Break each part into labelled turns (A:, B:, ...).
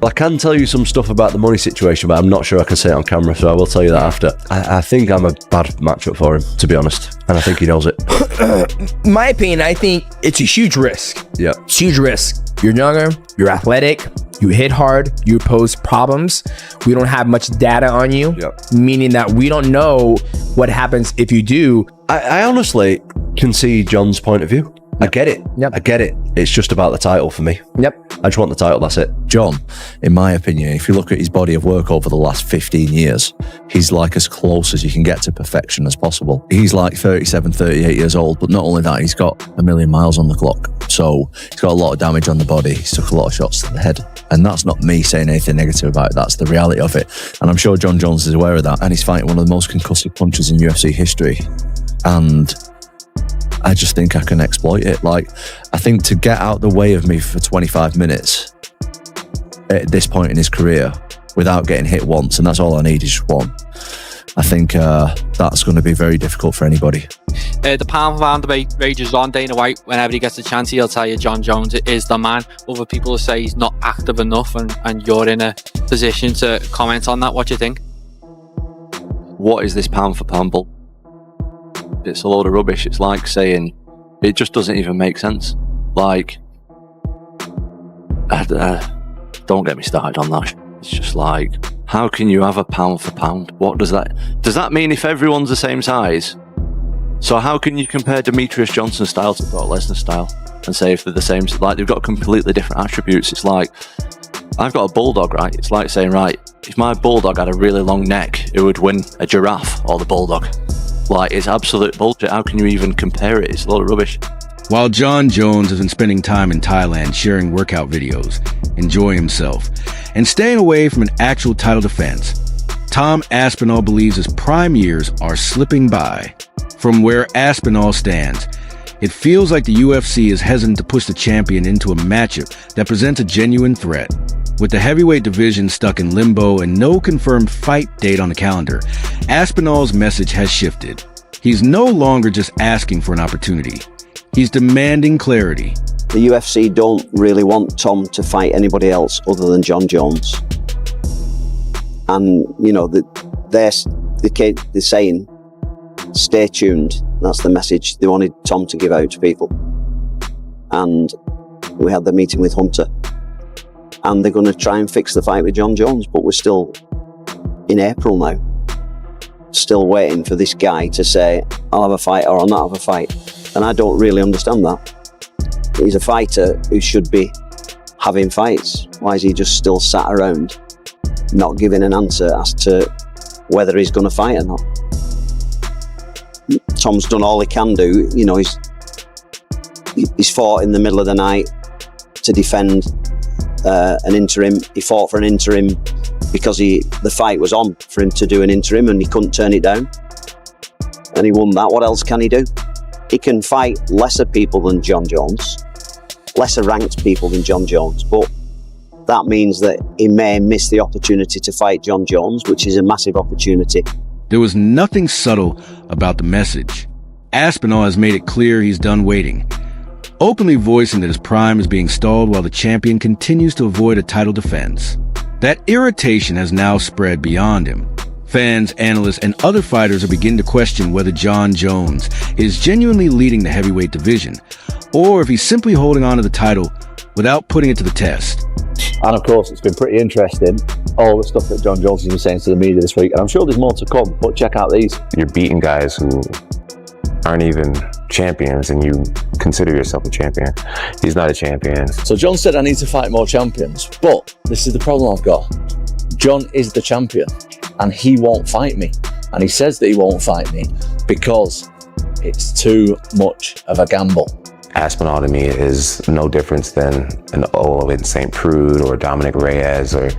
A: I can tell you some stuff about the money situation, but I'm not sure I can say it on camera, so I will tell you that after. I think I'm a bad matchup for him, to be honest, and I think he knows it.
B: My opinion, I think it's a huge risk.
A: Yeah.
B: It's a huge risk. You're younger, you're athletic, you hit hard, you pose problems. We don't have much data on you, meaning that we don't know what happens if you do.
A: I honestly can see Jon's point of view. I get it. I get it. It's just about the title for me. I just want the title, that's it.
C: Jon, in my opinion, if you look at his body of work over the last 15 years, he's like as close as you can get to perfection as possible. He's like 37, 38 years old, but not only that, he's got a million miles on the clock. So he's got a lot of damage on the body. He's took a lot of shots to the head. And that's not me saying anything negative about it. That's the reality of it. And I'm sure Jon Jones is aware of that. And he's fighting one of the most concussive punchers in UFC history. And I just think I can exploit it. Like, I think to get out the way of me for 25 minutes at this point in his career without getting hit once, and that's all I need is just one, I think that's going to be very difficult for anybody.
D: The pound for pound debate rages on. Dana White, whenever he gets a chance, he'll tell you Jon Jones is the man. Other people say he's not active enough, and you're in a position to comment on that. What do you think?
E: What is this pound for pound bull? It's a load of rubbish. It's like saying it just doesn't even make sense. Like, don't get me started on that. It's just like, how can you have a pound for pound? What does that mean if everyone's the same size? So how can you compare Demetrius Johnson's style to Brock Lesnar's style and say if they're the same? Like, they've got completely different attributes. It's like, I've got a bulldog, right? It's like saying, right, if my bulldog had a really long neck, it would win a giraffe or the bulldog. Like, it's absolute bullshit. How can you even compare it? It's a lot of rubbish.
F: While Jon Jones has been spending time in Thailand sharing workout videos, enjoying himself, and staying away from an actual title defense, Tom Aspinall believes his prime years are slipping by. From where Aspinall stands, it feels like the UFC is hesitant to push the champion into a matchup that presents a genuine threat. With the heavyweight division stuck in limbo and no confirmed fight date on the calendar, Aspinall's message has shifted. He's no longer just asking for an opportunity. He's demanding clarity.
G: The UFC don't really want Tom to fight anybody else other than Jon Jones. And, you know, they're saying, stay tuned. That's the message they wanted Tom to give out to people. And we had the meeting with Hunter. And they're going to try and fix the fight with Jon Jones, but we're still in April now. Still waiting for this guy to say, I'll have a fight or I'll not have a fight. And I don't really understand that. He's a fighter who should be having fights. Why is he just still sat around, not giving an answer as to whether he's going to fight or not? Tom's done all he can do. You know, he's fought in the middle of the night to defend an interim. He fought for an interim because the fight was on for him to do an interim and he couldn't turn it down. And he won that. What else can he do? He can fight lesser people than Jon Jones, lesser ranked people than Jon Jones, but that means that he may miss the opportunity to fight Jon Jones, which is a massive opportunity.
F: There was nothing subtle about the message. Aspinall has made it clear he's done waiting, openly voicing that his prime is being stalled while the champion continues to avoid a title defense. That irritation has now spread beyond him. Fans, analysts, and other fighters are beginning to question whether Jon Jones is genuinely leading the heavyweight division, or if he's simply holding on to the title without putting it to the test.
H: And of course, it's been pretty interesting, all the stuff that Jon Jones has been saying to the media this week, and I'm sure there's more to come, but check out these.
I: You're beating guys who aren't even champions and you consider yourself a champion. He's not a champion.
H: So Jon said I need to fight more champions, but this is the problem I've got. Jon is the champion and he won't fight me. And he says that he won't fight me because it's too much of a gamble.
I: Aspinall to me is no different than an Olin St. Prude or Dominic Reyes or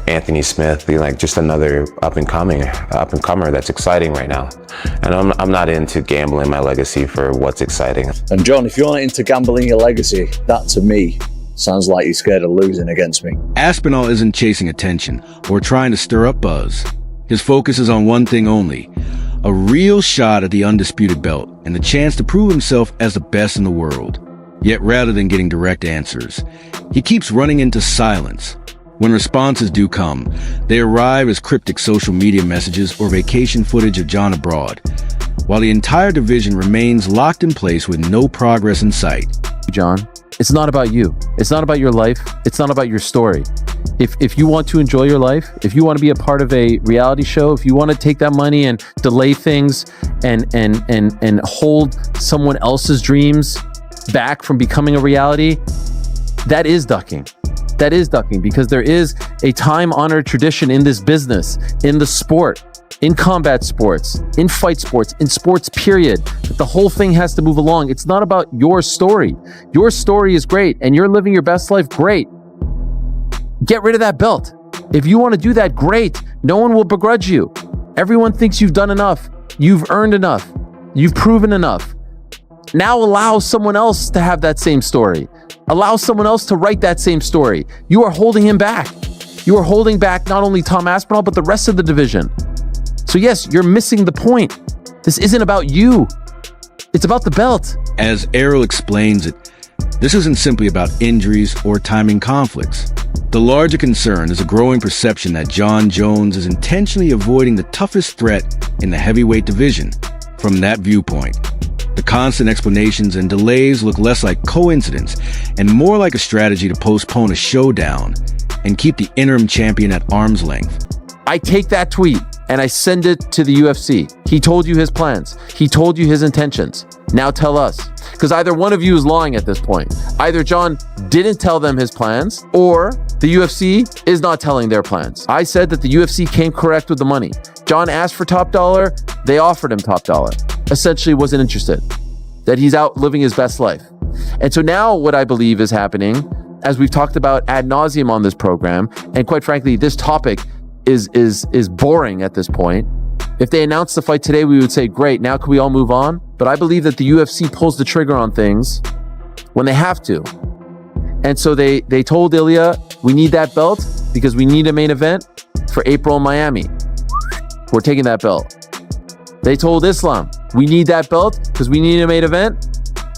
I: Anthony Smith, like just another up-and-comer that's exciting right now. And I'm not into gambling my legacy for what's exciting.
H: And Jon, if you're not into gambling your legacy, that to me sounds like you're scared of losing against me.
F: Aspinall isn't chasing attention or trying to stir up buzz. His focus is on one thing only: a real shot at the undisputed belt and the chance to prove himself as the best in the world. Yet rather than getting direct answers, he keeps running into silence, When responses do come, they arrive as cryptic social media messages or vacation footage of Jon abroad, while the entire division remains locked in place with no progress in sight.
J: Jon, it's not about you. It's not about your life. It's not about your story. If you want to enjoy your life, if you want to be a part of a reality show, if you want to take that money and delay things and hold someone else's dreams back from becoming a reality, that is ducking. That is ducking, because there is a time-honored tradition in this business, in the sport, in combat sports, in fight sports, in sports period. The whole thing has to move along. It's not about your story. Your story is great and you're living your best life, great. Get rid of that belt. If you want to do that, great. No one will begrudge you. Everyone thinks you've done enough. You've earned enough. You've proven enough. Now allow someone else to have that same story. Allow someone else to write that same story. You are holding him back. You are holding back not only Tom Aspinall, but the rest of the division. So yes, you're missing the point. This isn't about you. It's about the belt.
F: As Errol explains it, this isn't simply about injuries or timing conflicts. The larger concern is a growing perception that Jon Jones is intentionally avoiding the toughest threat in the heavyweight division. From that viewpoint, the constant explanations and delays look less like coincidence and more like a strategy to postpone a showdown and keep the interim champion at arm's length.
J: I take that tweet and I send it to the UFC. He told you his plans. He told you his intentions. Now tell us. Because either one of you is lying at this point. Either Jon didn't tell them his plans, or the UFC is not telling their plans. I said that the UFC came correct with the money. Jon asked for top dollar. They offered him top dollar. Essentially wasn't interested. That he's out living his best life. And so now what I believe is happening, as we've talked about ad nauseum on this program, and quite frankly, this topic is boring at this point. If they announced the fight today, we would say, great, now can we all move on? But I believe that the UFC pulls the trigger on things when they have to. And so they told Ilya, we need that belt because we need a main event for April in Miami. We're taking that belt. They told Islam, we need that belt because we need a main event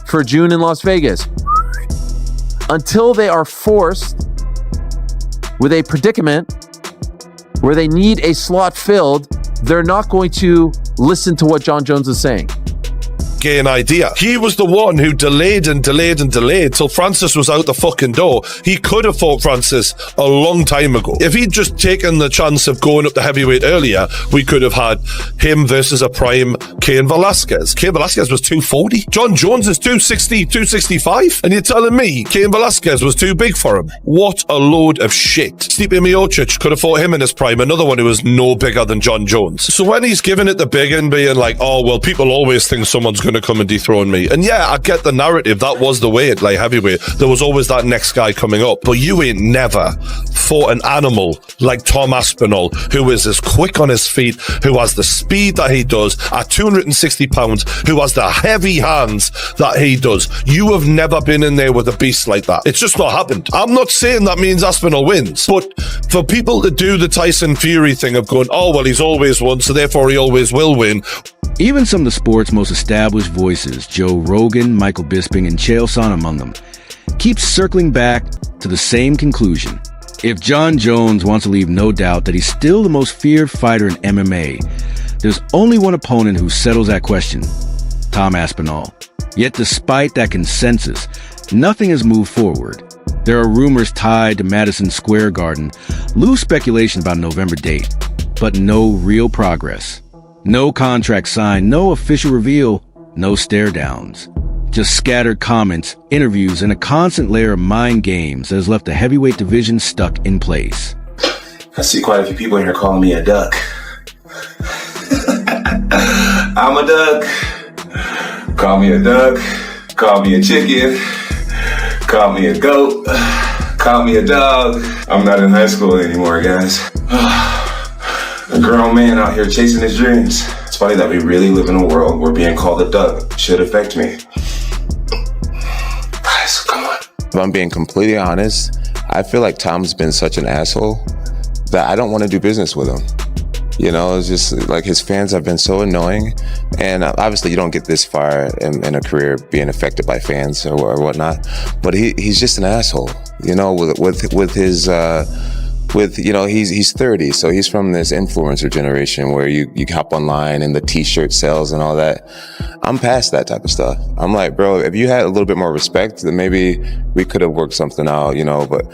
J: for June in Las Vegas. Until they are forced with a predicament where they need a slot filled, they're not going to listen to what Jon Jones is saying.
K: Gain idea. He was the one who delayed till Francis was out the fucking door. He could have fought Francis a long time ago. If he'd just taken the chance of going up the heavyweight earlier, we could have had him versus a prime Cain Velasquez. Cain Velasquez was 240. Jon Jones is 260, 265. And you're telling me Cain Velasquez was too big for him? What a load of shit. Stipe Miocic could have fought him in his prime, another one who was no bigger than Jon Jones. So when he's giving it the big and being like, oh, well, people always think someone's going to come and dethrone me. And yeah, I get the narrative. That was the way at light heavyweight. There was always that next guy coming up. But you ain't never fought an animal like Tom Aspinall, who is as quick on his feet, who has the speed that he does at 260 pounds, who has the heavy hands that he does. You have never been in there with a beast like that. It's just not happened. I'm not saying that means Aspinall wins, but for people to do the Tyson Fury thing of going, oh, well, he's always won, so therefore he always will win.
F: Even some of the sport's most established voices, Joe Rogan, Michael Bisping, and Chael Sonnen among them, keep circling back to the same conclusion. If Jon Jones wants to leave no doubt that he's still the most feared fighter in MMA, there's only one opponent who settles that question, Tom Aspinall. Yet despite that consensus, nothing has moved forward. There are rumors tied to Madison Square Garden, loose speculation about a November date, but no real progress. No contract signed, no official reveal, no stare downs. Just scattered comments, interviews, and a constant layer of mind games that has left the heavyweight division stuck in place.
L: I see quite a few people in here calling me a duck. I'm a duck. Call me a duck. Call me a chicken. Call me a goat. Call me a dog. I'm not in high school anymore, guys. A grown man out here chasing his dreams. It's funny that we really live in a world where being called a duck should affect me. Guys, come on.
I: If I'm being completely honest, I feel like Tom's been such an asshole that I don't want to do business with him. You know, it's just like his fans have been so annoying. And obviously you don't get this far in a career being affected by fans or whatnot. But he's just an asshole, you know, with his with, you know, he's 30, so he's from this influencer generation where you hop online and the t-shirt sales and all that. I'm past that type of stuff. I'm like, bro, if you had a little bit more respect, then maybe we could have worked something out, you know, but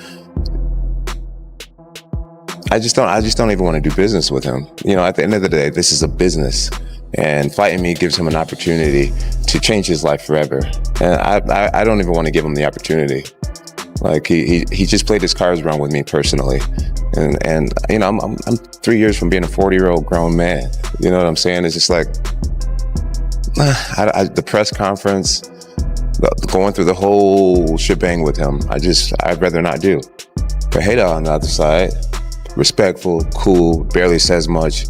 I: I just don't even want to do business with him. You know, at the end of the day, this is a business, and fighting me gives him an opportunity to change his life forever. And I don't even want to give him the opportunity. Like he just played his cards wrong with me personally, and you know I'm 3 years from being a 40-year-old grown man. You know what I'm saying? It's just like the press conference, going through the whole shebang with him. I'd rather not do. But Hayda on the other side, respectful, cool, barely says much.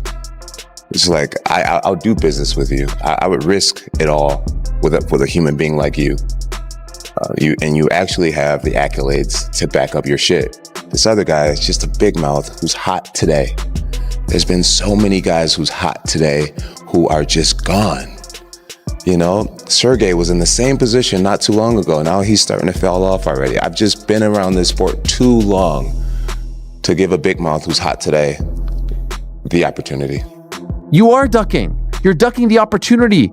I: It's like I'll do business with you. I would risk it all with a human being like you. You actually have the accolades to back up your shit. This other guy is just a big mouth who's hot today. There's been so many guys who's hot today who are just gone. You know, Sergey was in the same position not too long ago. Now he's starting to fall off already. I've just been around this sport too long to give a big mouth who's hot today the opportunity.
J: You are ducking. You're ducking the opportunity.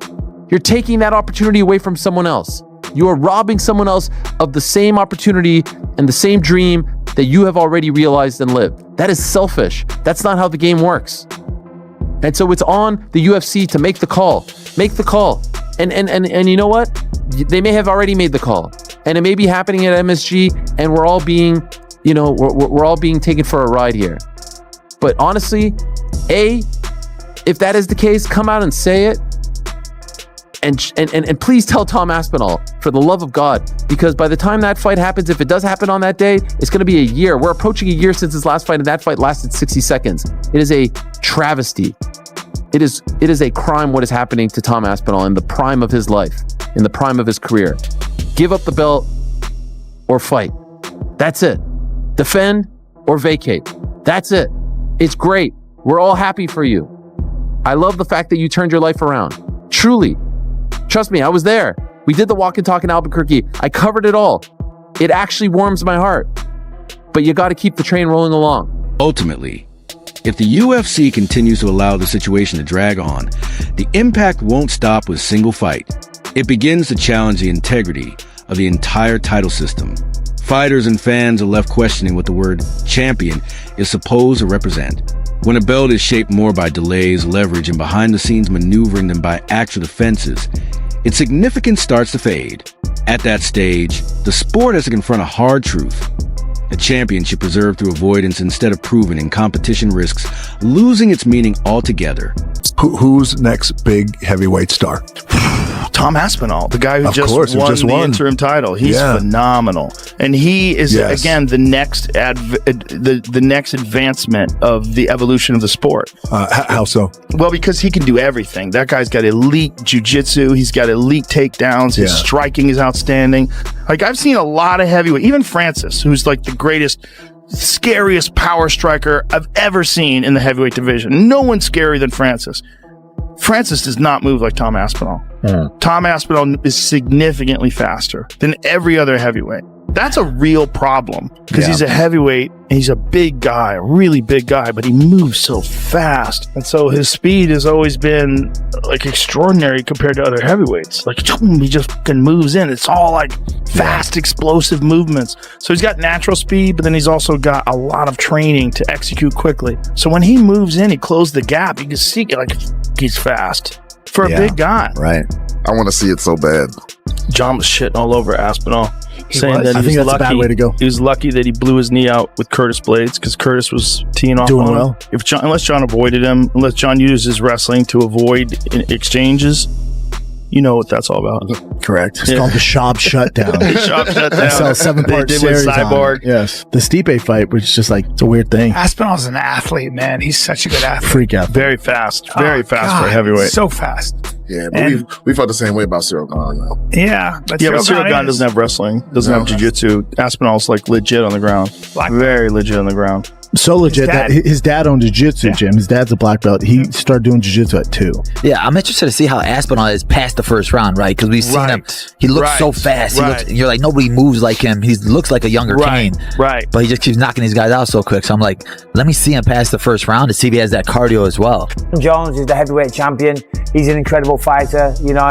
J: You're taking that opportunity away from someone else. You are robbing someone else of the same opportunity and the same dream that you have already realized and lived. That is selfish. That's not how the game works. And so it's on the UFC to make the call. Make the call. And you know what? They may have already made the call. And it may be happening at MSG, and we're all being, you know, we're all being taken for a ride here. But honestly, if that is the case, come out and say it. And please tell Tom Aspinall, for the love of God, because by the time that fight happens, if it does happen on that day, it's going to be a year. We're approaching a year since his last fight, and that fight lasted 60 seconds. It is a travesty. It is a crime what is happening to Tom Aspinall in the prime of his life, in the prime of his career. Give up the belt or fight. That's it. Defend or vacate. That's it. It's great. We're all happy for you. I love the fact that you turned your life around. Truly. Trust me, I was there. We did the walk and talk in Albuquerque. I covered it all. It actually warms my heart. But you got to keep the train rolling along.
F: Ultimately, if the UFC continues to allow the situation to drag on, the impact won't stop with a single fight. It begins to challenge the integrity of the entire title system. Fighters and fans are left questioning what the word champion is supposed to represent. When a belt is shaped more by delays, leverage, and behind-the-scenes maneuvering than by actual defenses, its significance starts to fade. At that stage, the sport has to confront a hard truth. A championship preserved through avoidance instead of proven in competition risks losing its meaning altogether.
M: Who's next big heavyweight star?
N: Tom Aspinall, the guy who
M: Of
N: just
M: course, who
N: won
M: just
N: the
M: won.
N: interim title. He's
M: Yeah.
N: phenomenal, and he is
M: Yes.
N: again the next the next advancement of the evolution of the sport.
M: How so?
N: Well, because he can do everything. That guy's got elite jiu-jitsu. He's got elite takedowns. His
M: Yeah.
N: striking is outstanding. Like, I've seen a lot of heavyweight, even Francis, who's like the greatest, scariest power striker I've ever seen in the heavyweight division. No one's scarier than Francis. Francis does not move like Tom Aspinall. Tom Aspinall is significantly faster than every other heavyweight. That's a real problem because he's a heavyweight and he's a big guy, a really big guy, but he moves so fast. And so his speed has always been like extraordinary compared to other heavyweights. Like, he just fucking moves in. It's all like fast, explosive movements. So he's got natural speed, but then he's also got a lot of training to execute quickly. So when he moves in, he closes the gap. You can see like he's fast for a big guy.
M: Right.
O: I want to see it so bad.
N: John was shitting all over Aspinall, saying
M: was?
N: that
M: I
N: he
M: think
N: was
M: that's a bad
N: lucky.
M: way to go.
N: He was lucky that he blew his knee out with Curtis Blades because Curtis was teeing off
M: Doing
N: on him.
M: well.
N: Unless John avoided him, unless John used his wrestling to avoid exchanges, you know what that's all about.
M: Correct. It's called the Shop Shutdown.
N: The Shop Shutdown.
M: They sell 7-part
N: They did with
M: series on
N: Cyborg.
M: it. Yes. The Stipe fight, which is just like, it's a weird thing.
P: Aspinall's an athlete, man. He's such a good athlete.
M: Freak out.
N: Very fast. Very fast for a
P: God,
N: heavyweight.
P: So fast.
O: Yeah, but we felt the same way about Cyril Gane, though.
N: Yeah, but Cyril Gane doesn't have wrestling, doesn't have jiu-jitsu. Aspinall's like legit on the ground. Very legit on the ground.
M: So legit that his dad owned a jiu-jitsu gym. His dad's a black belt. He started doing jiu-jitsu at 2.
P: Yeah, I'm interested to see how Aspinall is past the first round, right? Because we've seen him. He looks so fast. You're like, nobody moves like him. He looks like a younger Kane.
N: Right.
P: But he just keeps knocking these guys out so quick. So I'm like, let me see him past the first round to see if he has that cardio as well.
Q: Jones is the heavyweight champion. He's an incredible fighter. You know,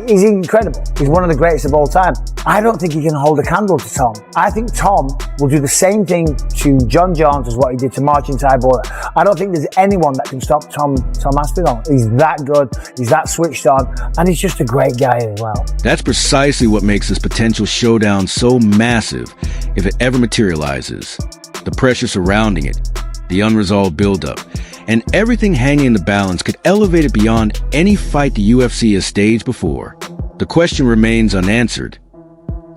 Q: he's incredible. He's one of the greatest of all time. I don't think he can hold a candle to Tom. I think Tom will do the same thing to Jon Jones as what he did to Marcin Tybura. I don't think there's anyone that can stop Tom Aspinall. He's that good. He's that switched on. And he's just a great guy as well.
F: That's precisely what makes this potential showdown so massive if it ever materializes. The pressure surrounding it, the unresolved buildup, and everything hanging in the balance could elevate it beyond any fight the UFC has staged before. The question remains unanswered.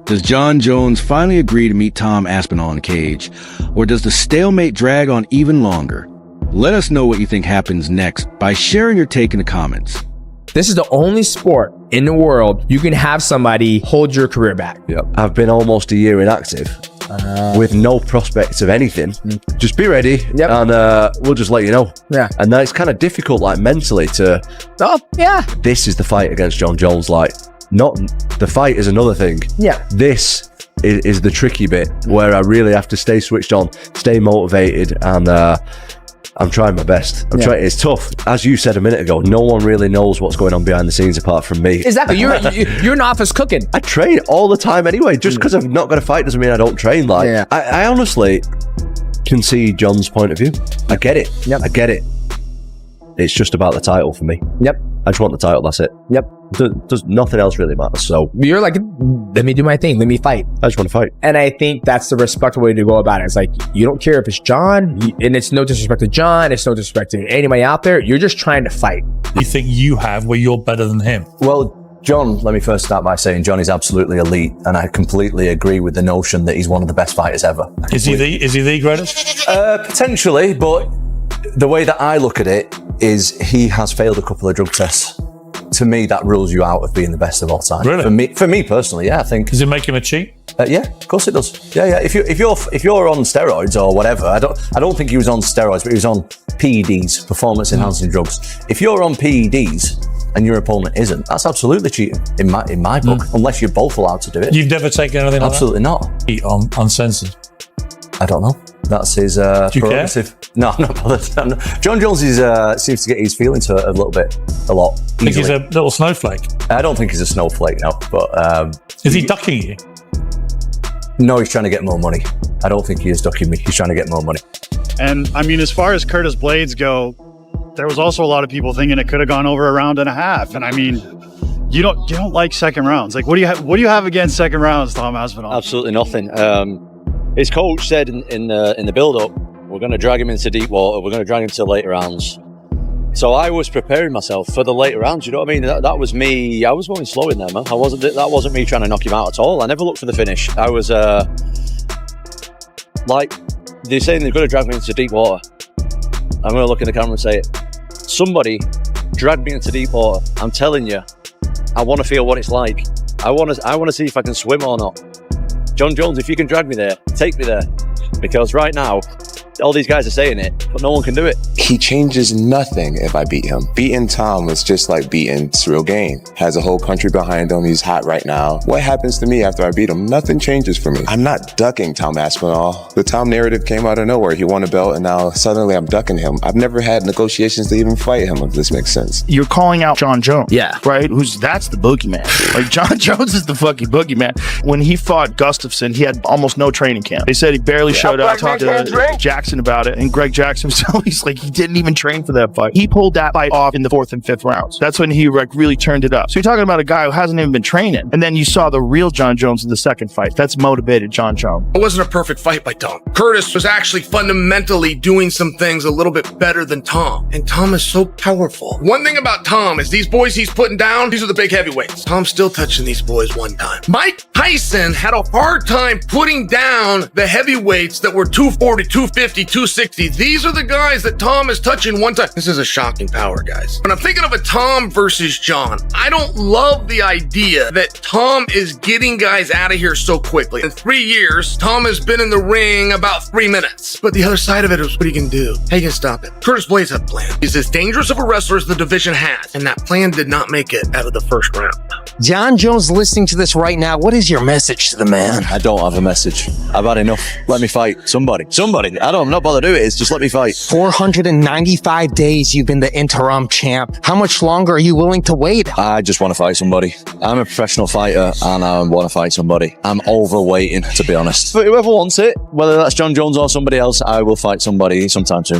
F: Does Jon Jones finally agree to meet Tom Aspinall in a cage, or does the stalemate drag on even longer? Let us know what you think happens next by sharing your take in the comments.
B: This is the only sport in the world you can have somebody hold your career back.
A: Yep. I've been almost a year inactive with no prospects of anything. Just be ready and we'll just let you know.
B: Yeah.
A: And then it's kind of difficult, like mentally, to this is the fight against Jon Jones. Like, not the fight is another thing.
B: Yeah.
A: This is the tricky bit where I really have to stay switched on, stay motivated, and I'm trying my best. It's tough. As you said a minute ago, no one really knows what's going on behind the scenes apart from me.
B: Exactly. You're in office cooking.
A: I train all the time anyway. Just because I've not got a fight doesn't mean I don't train. Like, I honestly can see Jon's point of view. I get it. I get it. It's just about the title for me. I just want the title, that's it. Does nothing else really matter. So
B: you're like, let me do my thing, let me fight.
A: I just want to fight.
B: And I think that's the respectful way to go about it. It's like, you don't care if it's Jon, and it's no disrespect to Jon, it's no disrespect to anybody out there. You're just trying to fight.
R: You think you have where you're better than him?
C: Well, Jon, let me first start by saying Jon is absolutely elite, and I completely agree with the notion that he's one of the best fighters ever.
R: Is he the greatest?
C: Potentially, but the way that I look at it is he has failed a couple of drug tests. To me, that rules you out of being the best of all time.
R: Really?
C: For me personally, I think.
R: Does it make him a cheat?
C: Yeah, of course it does. Yeah. If you're on steroids or whatever, I don't think he was on steroids, but he was on PEDs, performance enhancing drugs. If you're on PEDs and your opponent isn't, that's absolutely cheating in my book. Unless you're both allowed to do it.
R: You've never taken anything like that?
C: Absolutely not.
R: Eat on uncensored.
C: I don't know. That's his prerogative. No, I'm not bothered. Jon Jones seems to get his feelings hurt a lot.
R: Think he's a little snowflake?
C: I don't think he's a snowflake, no. But
R: is he ducking you?
C: No, he's trying to get more money. I don't think he is ducking me. He's trying to get more money.
S: And I mean, as far as Curtis Blades go, there was also a lot of people thinking it could have gone over a round and a half. And I mean, you don't like second rounds. Like, what do you have against second rounds, Tom Aspinall?
T: Absolutely nothing. His coach said in the build-up, we're going to drag him into deep water. We're going to drag him to later rounds. So I was preparing myself for the later rounds. You know what I mean? That was me. I was going slow in there, man. That wasn't me trying to knock him out at all. I never looked for the finish. I was like they're saying they're going to drag me into deep water. I'm going to look in the camera and say it. Somebody dragged me into deep water. I'm telling you, I want to feel what it's like. I want to see if I can swim or not. Jon Jones, if you can drag me there, take me there. Because right now, all these guys are saying it, but no one can do it.
I: He changes nothing if I beat him. Beating Tom was just like beating Cyril Gane. Has a whole country behind him. He's hot right now. What happens to me after I beat him? Nothing changes for me. I'm not ducking Tom Aspinall. The Tom narrative came out of nowhere. He won a belt and now suddenly I'm ducking him. I've never had negotiations to even fight him, if this makes sense.
N: You're calling out Jon Jones.
P: Yeah.
N: Right? That's the boogeyman. Like, Jon Jones is the fucking boogeyman. When he fought Gustafsson, he had almost no training camp. They said he barely showed up, talked to Jackson about it, and Greg Jackson himself, he's like, he didn't even train for that fight. He pulled that fight off in the 4th and 5th rounds. That's when he like really turned it up. So you're talking about a guy who hasn't even been training. And then you saw the real Jon Jones in the second fight. That's motivated Jon Jones.
U: It wasn't a perfect fight by Tom. Curtis was actually fundamentally doing some things a little bit better than Tom. And Tom is so powerful. One thing about Tom is these boys he's putting down, these are the big heavyweights. Tom's still touching these boys one time. Mike Tyson had a hard time putting down the heavyweights that were 240, 250, 250, 260. These are the guys that Tom is touching one time. This is a shocking power, guys. When I'm thinking of a Tom versus Jon, I don't love the idea that Tom is getting guys out of here so quickly. In 3 years, Tom has been in the ring about 3 minutes. But the other side of it is what he can do. How you can stop it? Curtis Blades has a plan. He's as dangerous of a wrestler as the division has, and that plan did not make it out of the first round.
D: Jon Jones listening to this right now, what is your message to the man?
E: I don't have a message. I've had enough. Let me fight somebody. I'm not bothered to do it. It's just let me fight.
D: 495 days you've been the interim champ. How much longer are you willing to wait?
E: I just want to fight somebody. I'm a professional fighter and I want to fight somebody. I'm overweighting, to be honest. But whoever wants it, whether that's Jon Jones or somebody else, I will fight somebody sometime soon.